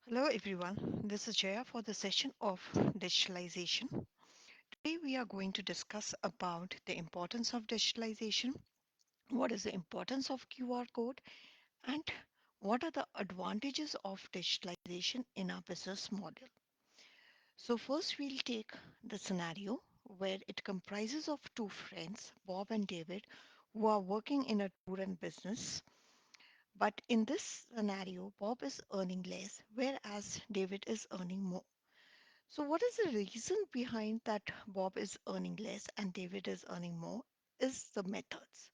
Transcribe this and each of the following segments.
Hello everyone, this is Jaya for the session of digitalization. Today we are going to discuss about the importance of digitalization, what is the importance of QR code, and what are the advantages of digitalization in our business model. So first we'll take the scenario where it comprises of two friends, Bob and David, who are working in a tour and business. But in this scenario, Bob is earning less, whereas David is earning more. So, what is the reason behind that Bob is earning less and David is earning more? Is the methods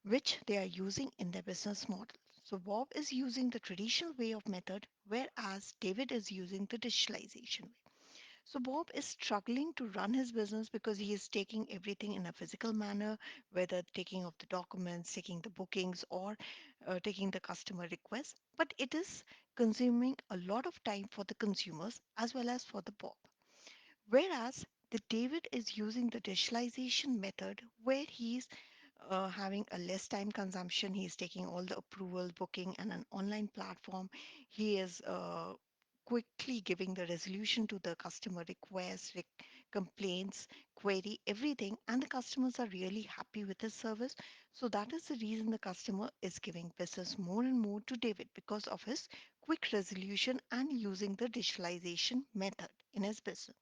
which they are using in their business model. So, Bob is using the traditional way of method, whereas David is using the digitalization way. So, Bob is struggling to run his business because he is taking everything in a physical manner, whether taking of the documents, taking the bookings, or taking the customer requests. But it is consuming a lot of time for the consumers as well as for the Bob. Whereas the David is using the digitalization method where he's having a less time consumption. He's taking all the approval, booking, and an online platform. He is quickly giving the resolution to the customer requests, complaints, query, everything, and the customers are really happy with his service. So that is the reason the customer is giving business more and more to David because of his quick resolution and using the digitalization method in his business,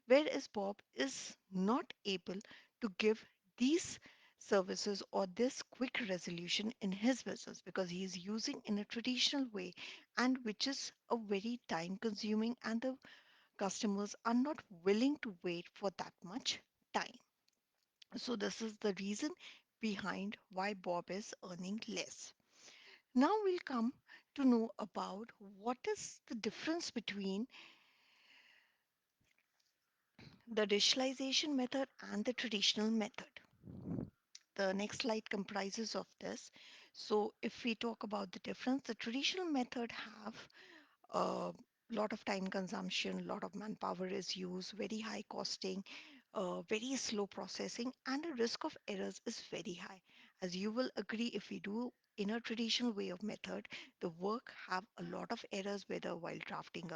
whereas Bob is not able to give these services or this quick resolution in his business because he is using in a traditional way, and which is a very time consuming, and the customers are not willing to wait for that much time. So this is the reason behind why Bob is earning less. Now we'll come to know about what is the difference between the digitalization method and the traditional method. The next slide comprises of this. So if we talk about the difference, the traditional method have a lot of time consumption, a lot of manpower is used, very high costing, very slow processing, and the risk of errors is very high. As you will agree, if we do in a traditional way of method, the work have a lot of errors, whether while drafting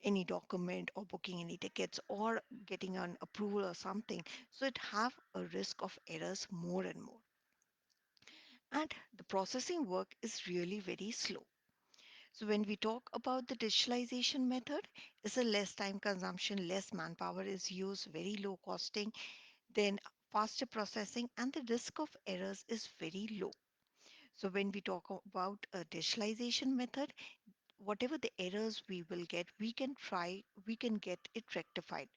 any document or booking any tickets or getting an approval or something. So it have a risk of errors more and more, and the processing work is really very slow. So when we talk about the digitalization method, it's a less time consumption, less manpower is used, very low costing, then faster processing, and the risk of errors is very low. So when we talk about a digitalization method, whatever the errors we will get, we can get it rectified.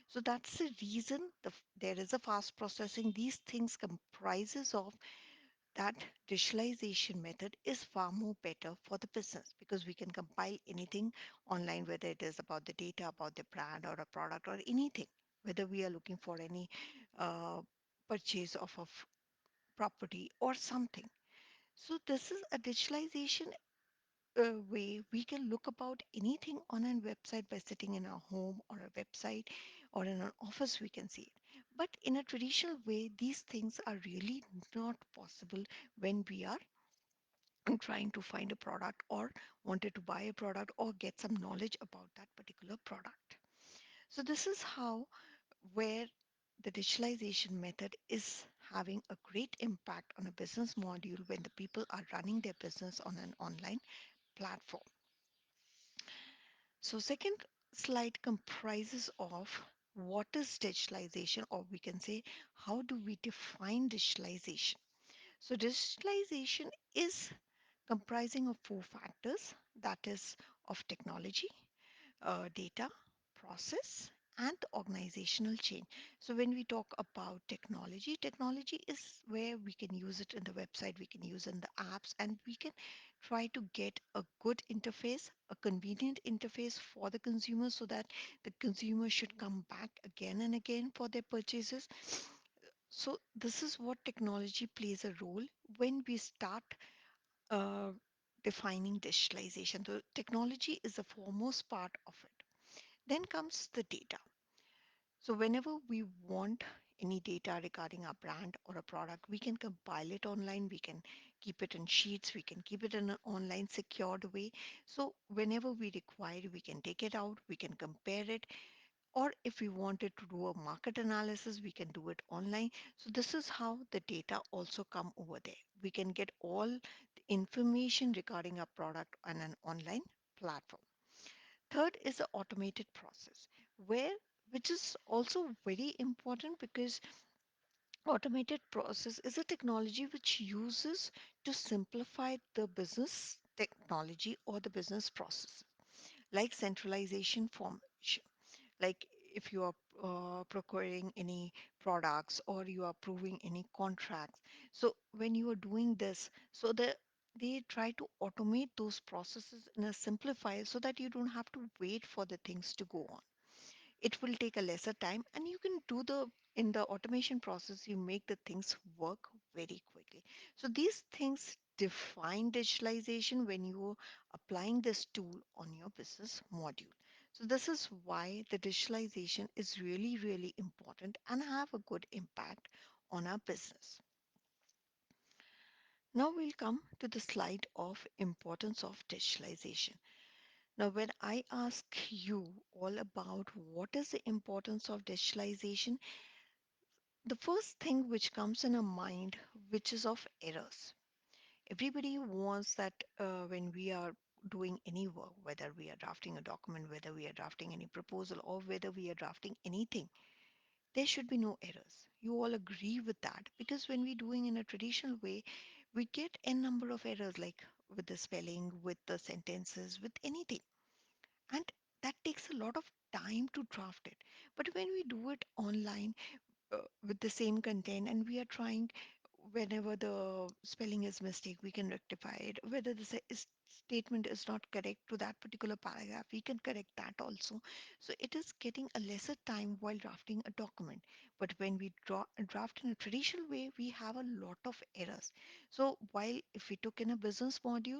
So that's the reason there is a fast processing. These things comprises of that digitalization method is far more better for the business because we can compile anything online, whether it is about the data, about the brand or a product or anything, whether we are looking for any uh, purchase of a property or something. So this is a digitalization way we can look about anything on a website by sitting in our home or a website or in an office we can see it. But in a traditional way, these things are really not possible when we are trying to find a product or wanted to buy a product or get some knowledge about that particular product. So this is how where the digitalization method is having a great impact on a business module when the people are running their business on an online platform. So second slide comprises of what is digitalization, or we can say how do we define digitalization. So digitalization is comprising of four factors, that is of technology, data, process, and the organizational change. So when we talk about technology, technology is where we can use it in the website, we can use in the apps, and we can try to get a good interface, a convenient interface for the consumer so that the consumer should come back again and again for their purchases. So this is what technology plays a role when we start uh, defining digitalization. The technology is the foremost part of it. Then comes the data. So whenever we want any data regarding our brand or a product, we can compile it online. We can keep it in sheets, we can keep it in an online secured way. So whenever we require, we can take it out, we can compare it, or if we wanted to do a market analysis, we can do it online. So this is how the data also come over there. We can get all the information regarding our product on an online platform. Third is the automated process, where which is also very important because automated process is a technology which uses to simplify the business technology or the business process, like centralization formation. Like if you are procuring any products or you are approving any contracts. So when you are doing this, so they try to automate those processes in a simplifier so that you don't have to wait for the things to go on. It will take a lesser time and you can do the in the automation process you make the things work very quickly. So these things define digitalization when you're applying this tool on your business module. So this is why the digitalization is really really important and have a good impact on our business. Now we'll come to the slide of importance of digitalization. Now, when I ask you all about what is the importance of digitalization, the first thing which comes in our mind, which is of errors. Everybody wants that when we are doing any work, whether we are drafting a document, whether we are drafting any proposal, or whether we are drafting anything, there should be no errors. You all agree with that because when we're doing in a traditional way, we get a number of errors like with the spelling, with the sentences, with anything, and that takes a lot of time to draft it. But when we do it online with the same content and we are trying, whenever the spelling is mistake, we can rectify it. Whether the statement is not correct to that particular paragraph, we can correct that also. So it is getting a lesser time while drafting a document. But when we draft in a traditional way, we have a lot of errors. So while if we took in a business module,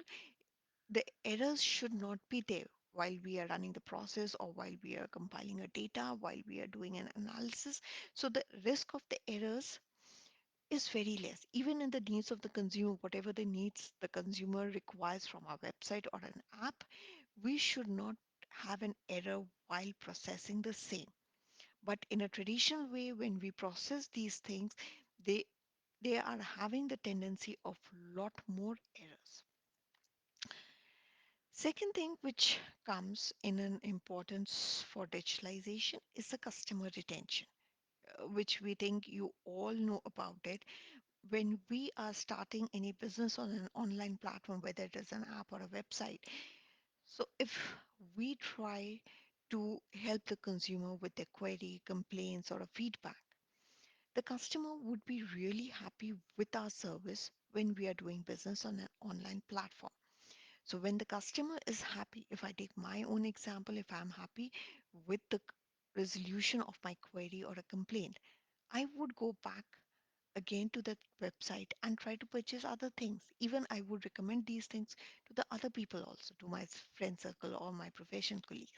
the errors should not be there while we are running the process or while we are compiling a data, while we are doing an analysis. So the risk of the errors is very less. Even in the needs of the consumer, whatever the needs the consumer requires from our website or an app, we should not have an error while processing the same. But in a traditional way, when we process these things, they they are having the tendency of lot more errors. Second thing which comes in an importance for digitalization is the customer retention, which we think you all know about it. When we are starting any business on an online platform, whether it is an app or a website, so if we try to help the consumer with their query, complaints, or a feedback, the customer would be really happy with our service when we are doing business on an online platform. So when the customer is happy, if I take my own example, if I'm happy with the resolution of my query or a complaint, I would go back again to the website and try to purchase other things. Even I would recommend these things to the other people also, to my friend circle or my professional colleagues.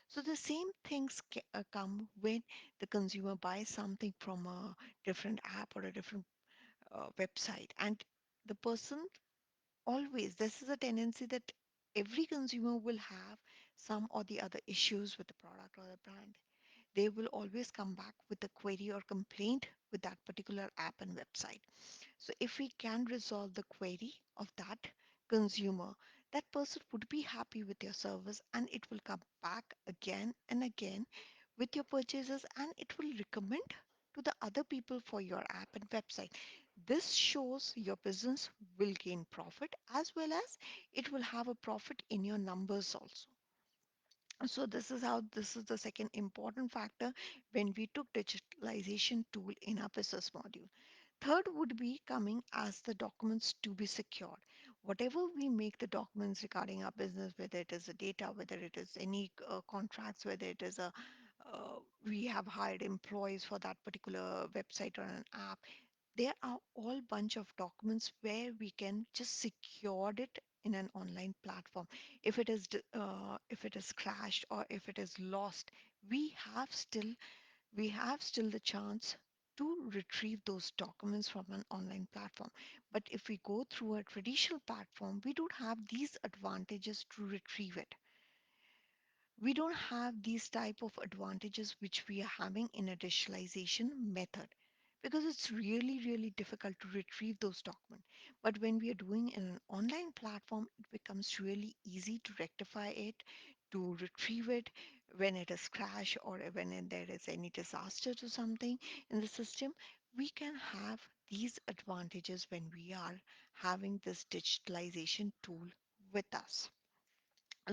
So the same things come when the consumer buys something from a different app or a different website, and the person always, this is a tendency that every consumer will have some or the other issues with the product or the brand. They will always come back with a query or complaint with that particular app and website. So if we can resolve the query of that consumer, that person would be happy with your service and it will come back again and again with your purchases and it will recommend to the other people for your app and website. This shows your business will gain profit as well as it will have a profit in your numbers also. So this is the second important factor when we took digitalization tool in our business module. Third would be coming as the documents to be secured. Whatever we make the documents regarding our business, whether it is a data, whether it is any contracts, whether it is a we have hired employees for that particular website or an app, there are all bunch of documents where we can just secure it in an online platform. If it is if it is crashed or if it is lost, we have still we have still the chance to retrieve those documents from an online platform. But if we go through a traditional platform, we don't have these advantages to retrieve it. We don't have these type of advantages which we are having in a digitalization method, because it's really really difficult to retrieve those documents. But when we are doing in an online platform, it becomes really easy to rectify it, to retrieve it when it is crash or when there is any disaster to something in the system. We can have these advantages when we are having this digitalization tool with us.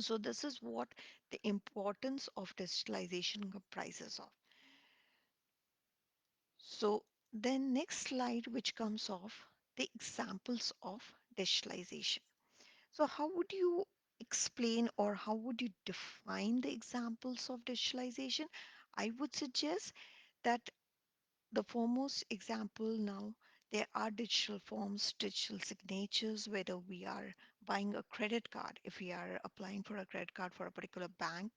So this is what the importance of digitalization comprises of. So then next slide, which comes off the examples of digitalization. So how would you explain or how would you define the examples of digitalization? I would suggest that the foremost example now, there are digital forms, digital signatures, whether we are buying a credit card, if we are applying for a credit card for a particular bank.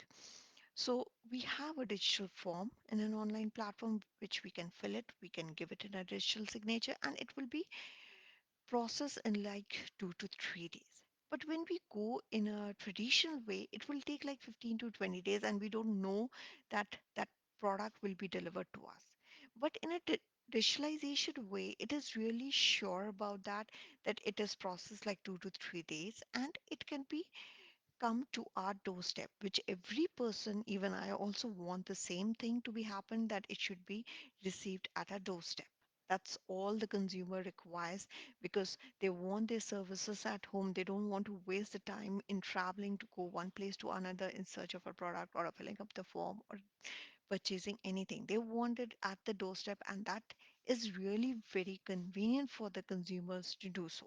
So we have a digital form in an online platform which we can fill it, we can give it in a digital signature, and it will be processed in like 2 to 3 days. But when we go in a traditional way, it will take like 15 to 20 days, and we don't know that that product will be delivered to us. But in a digitalization way, it is really sure about that, that it is processed like 2 to 3 days, and it can be come to our doorstep, which every person, even I also want the same thing to be happen, that it should be received at our doorstep. That's all the consumer requires, because they want their services at home. They don't want to waste the time in traveling to go one place to another in search of a product or filling up the form or purchasing anything. They want it at the doorstep, and that is really very convenient for the consumers to do so.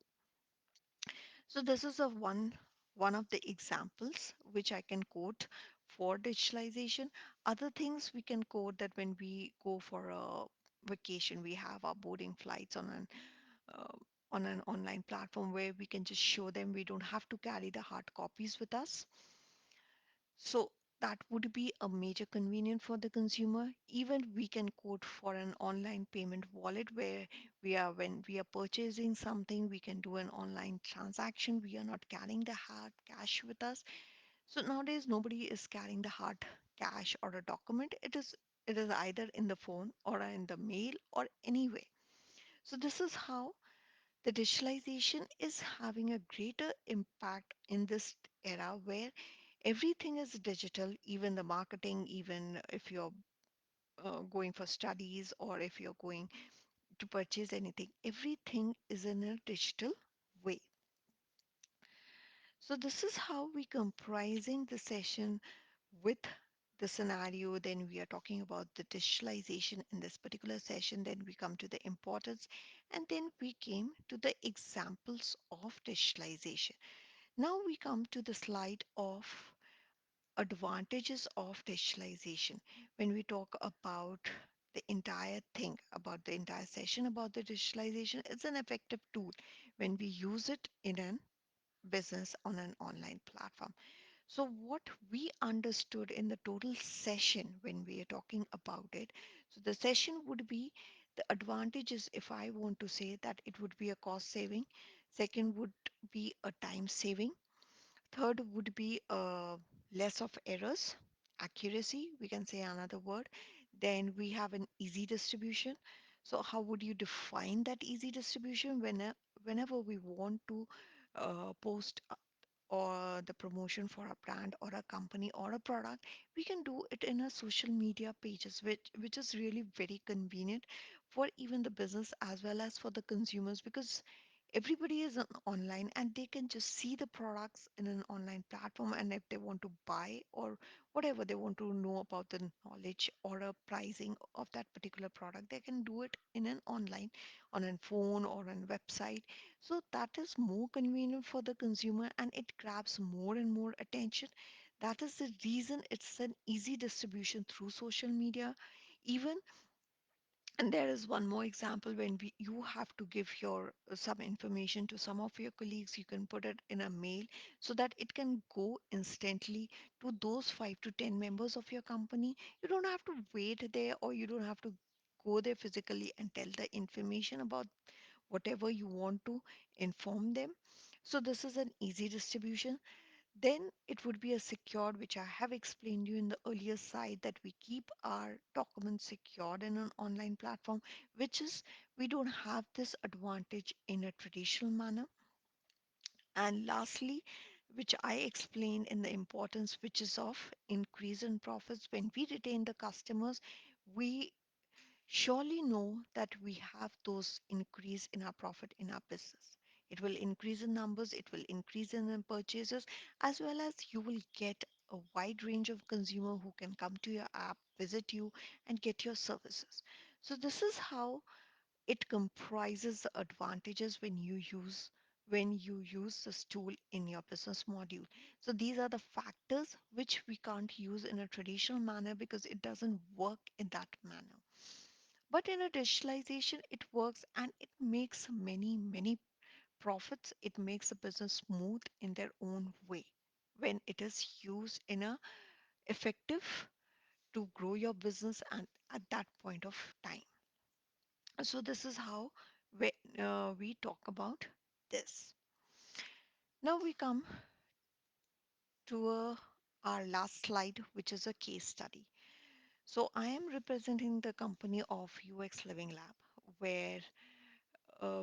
So this is a one of the examples which I can quote for digitalization. Other things we can quote, that when we go for a vacation, we have our boarding flights uh, on an online platform where we can just show them. We don't have to carry the hard copies with us. So that would be a major convenience for the consumer. Even we can quote for an online payment wallet, where when we are purchasing something, we can do an online transaction. We are not carrying the hard cash with us. So nowadays, nobody is carrying the hard cash or a document. It is either in the phone or in the mail or anyway. So this is how the digitalization is having a greater impact in this era, where everything is digital, even the marketing, even if you're going for studies or if you're going to purchase anything, everything is in a digital way. So this is how we comprising the session with the scenario. Then we are talking about the digitalization in this particular session. Then we come to the importance, and then we came to the examples of digitalization. Now we come to the slide of advantages of digitalization. When we talk about the entire thing, about the entire session about the digitalization, it's an effective tool when we use it in a business on an online platform. So what we understood in the total session when we are talking about it, so the session would be the advantages. If I want to say that, it would be a cost saving. Second would be a time saving. Third would be less of errors, accuracy, we can say another word. Then we have an easy distribution. So how would you define that easy distribution? Whenever we want to post or the promotion for a brand or a company or a product, we can do it in a social media pages, which is really very convenient for even the business as well as for the consumers, because everybody is online and they can just see the products in an online platform, and if they want to buy or whatever they want to know about the knowledge or a pricing of that particular product, they can do it in an online, on a phone or on website. So that is more convenient for the consumer, and it grabs more and more attention. That is the reason it's an easy distribution through social media. Even, and there is one more example, when you have to give your some information to some of your colleagues, you can put it in a mail so that it can go instantly to those 5 to 10 members of your company. You don't have to wait there, or you don't have to go there physically and tell the information about whatever you want to inform them. So this is an easy distribution. Then it would be a secured, which I have explained you in the earlier side, that we keep our documents secured in an online platform, which is we don't have this advantage in a traditional manner. And lastly, which I explained in the importance, which is of increase in profits. When we retain the customers, we surely know that we have those increase in our profit in our business. It will increase in numbers, it will increase in the purchases, as well as you will get a wide range of consumer who can come to your app, visit you, and get your services. So this is how it comprises the advantages when you use this tool in your business module. So these are the factors which we can't use in a traditional manner because it doesn't work in that manner. But in a digitalization, it works and it makes many profits. It makes a business smooth in their own way when it is used in a effective to grow your business and at that point of time. So this is how we talk about this. Now we come to our last slide, which is a case study. So I am representing the company of Uxlivinglab, where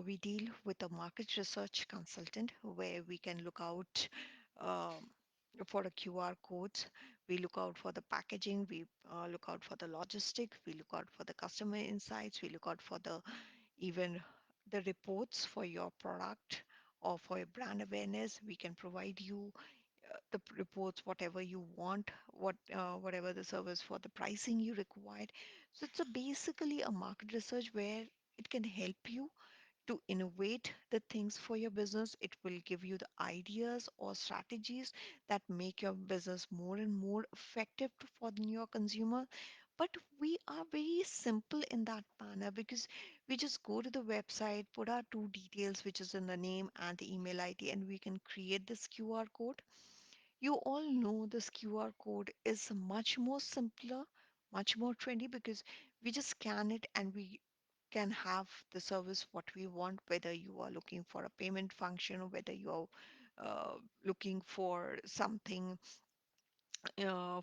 we deal with a market research consultant where we can look out um, for the QR codes. We look out for the packaging. We look out for the logistic. We look out for the customer insights. We look out for the even the reports for your product or for your brand awareness. We can provide you the reports, whatever you want, whatever the service for the pricing you required. So it's basically a market research where it can help you to innovate the things for your business. It will give you the ideas or strategies that make your business more and more effective for your consumer. But we are very simple in that manner because we just go to the website, put our two details, which is in the name and the email ID, and we can create this QR code. You all know this QR code is much more simpler, much more trendy because we just scan it and we can have the service what we want, whether you are looking for a payment function or whether you are looking for something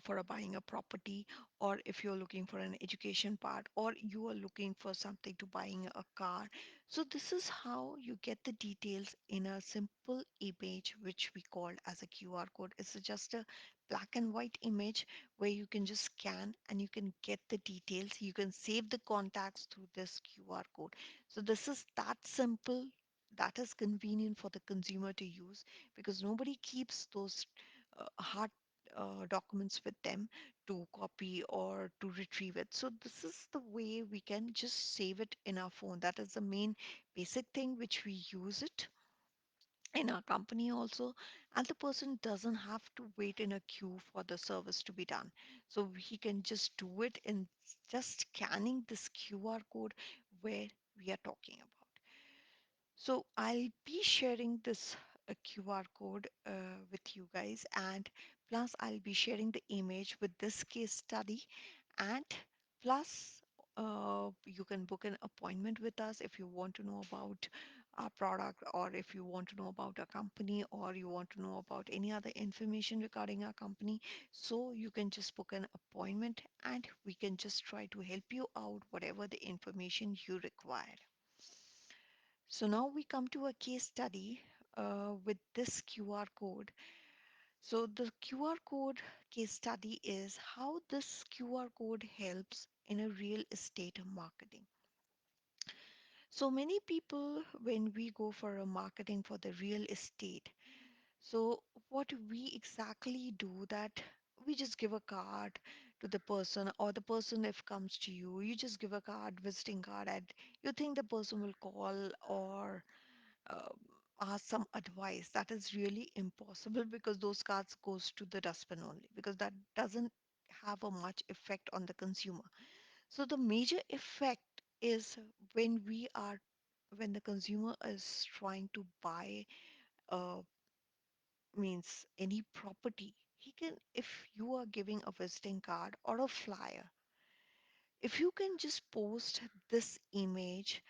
for a buying a property, or if you're looking for an education part, or you are looking for something to buying a car. So this is how you get the details in a simple image, which we call as a QR code. It's just a black and white image where you can just scan and you can get the details. You can save the contacts through this QR code. So this is that simple. That is convenient for the consumer to use because nobody keeps those hard documents with them to copy or to retrieve it. So this is the way we can just save it in our phone. That is the main basic thing which we use it in our company also. And the person doesn't have to wait in a queue for the service to be done. So he can just do it in just scanning this QR code where we are talking about. So I'll be sharing this QR code with you guys, and plus I'll be sharing the image with this case study, and plus you can book an appointment with us if you want to know about our product, or if you want to know about our company, or you want to know about any other information regarding our company. So you can just book an appointment and we can just try to help you out whatever the information you require. So now we come to a case study with this QR code. So the QR code case study is how this QR code helps in a real estate marketing. So many people, when we go for a marketing for the real estate, so what we exactly do that we just give a card to the person, or the person if comes to you, you just give a card, visiting card, and you think the person will call or uh, ask some advice. That is really impossible because those cards goes to the dustbin only, because that doesn't have a much effect on the consumer. So the major effect is when we are when the consumer is trying to buy uh, means any property. He can, if you are giving a visiting card or a flyer, if you can just post this image,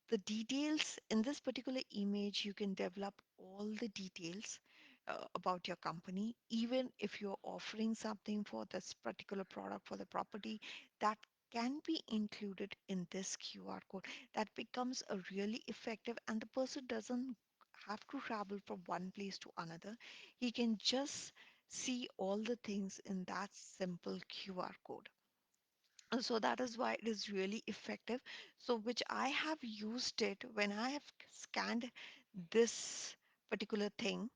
The details in this particular image, you can develop all the details about your company, even if you're offering something for this particular product for the property that can be included in this QR code. That becomes a really effective, and the person doesn't have to travel from one place to another. He can just see all the things in that simple QR code. So that is why it is really effective. So which I have used it when I have scanned this particular thing,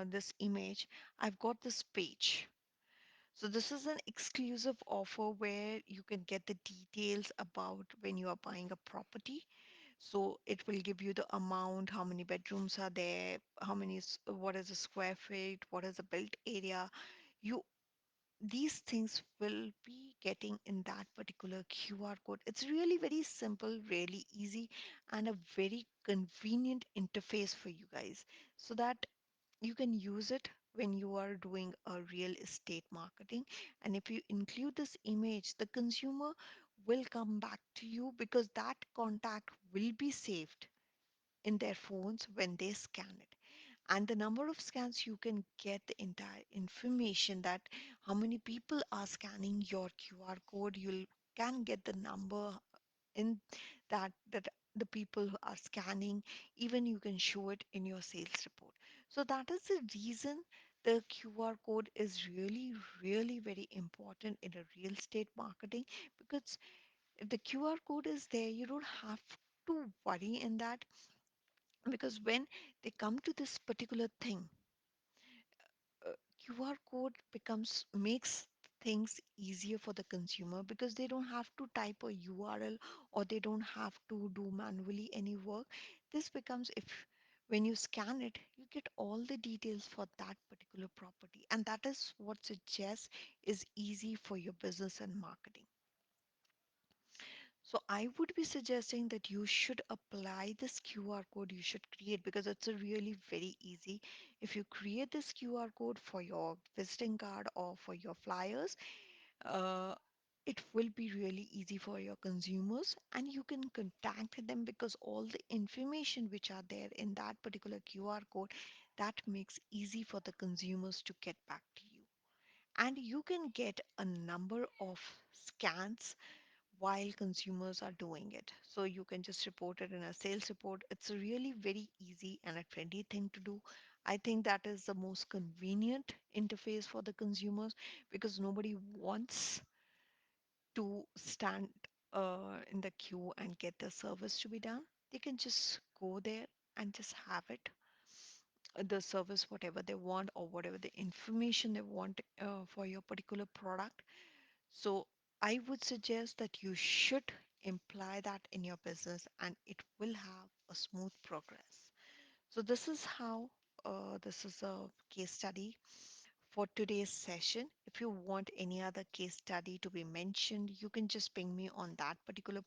this image, I've got this page. So this is an exclusive offer where you can get the details about when you are buying a property. So it will give you the amount, how many bedrooms are there, what is the square feet, what is the built area. You These things will be getting in that particular QR code. It's really very simple, really easy, and a very convenient interface for you guys so that you can use it when you are doing a real estate marketing. And if you include this image, the consumer will come back to you because that contact will be saved in their phones when they scan it. And the number of scans, you can get the entire information that how many people are scanning your QR code. You can get the number in that the people who are scanning. Even you can show it in your sales report. So that is the reason the QR code is really very important in a real estate marketing, because if the QR code is there, you don't have to worry in that, because when they come to this particular thing, QR code becomes makes things easier for the consumer because they don't have to type a URL, or they don't have to do manually any work. This becomes, if when you scan it, you get all the details for that particular property, and that is what suggests is easy for your business and marketing. So I would be suggesting that you should apply this QR code you should create, because it's a really very easy. If you create this QR code for your visiting card or for your flyers, uh, it will be really easy for your consumers, and you can contact them because all the information which are there in that particular QR code, that makes easy for the consumers to get back to you. And you can get a number of scans while consumers are doing it. So you can just report it in a sales report. It's a really very easy and a trendy thing to do. I think that is the most convenient interface for the consumers, because nobody wants to stand in the queue and get the service to be done. They can just go there and just have it, the service, whatever they want, or whatever the information they want for your particular product. So I would suggest that you should imply that in your business, and it will have a smooth progress. So this is how, this is a case study for today's session. If you want any other case study to be mentioned, you can just ping me on that particular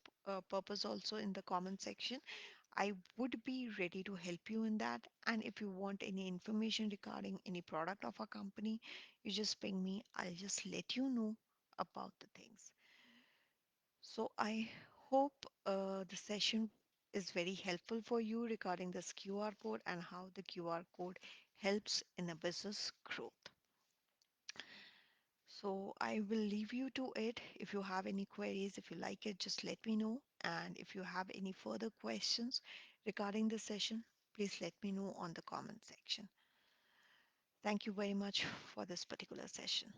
purpose also in the comment section. I would be ready to help you in that. And if you want any information regarding any product of our company, you just ping me. I'll just let you know about the things. So I hope the session is very helpful for you regarding this QR code and how the QR code helps in a business growth. So I will leave you to it. If you have any queries, if you like it, just let me know. And if you have any further questions regarding the session, please let me know on the comment section. Thank you very much for this particular session.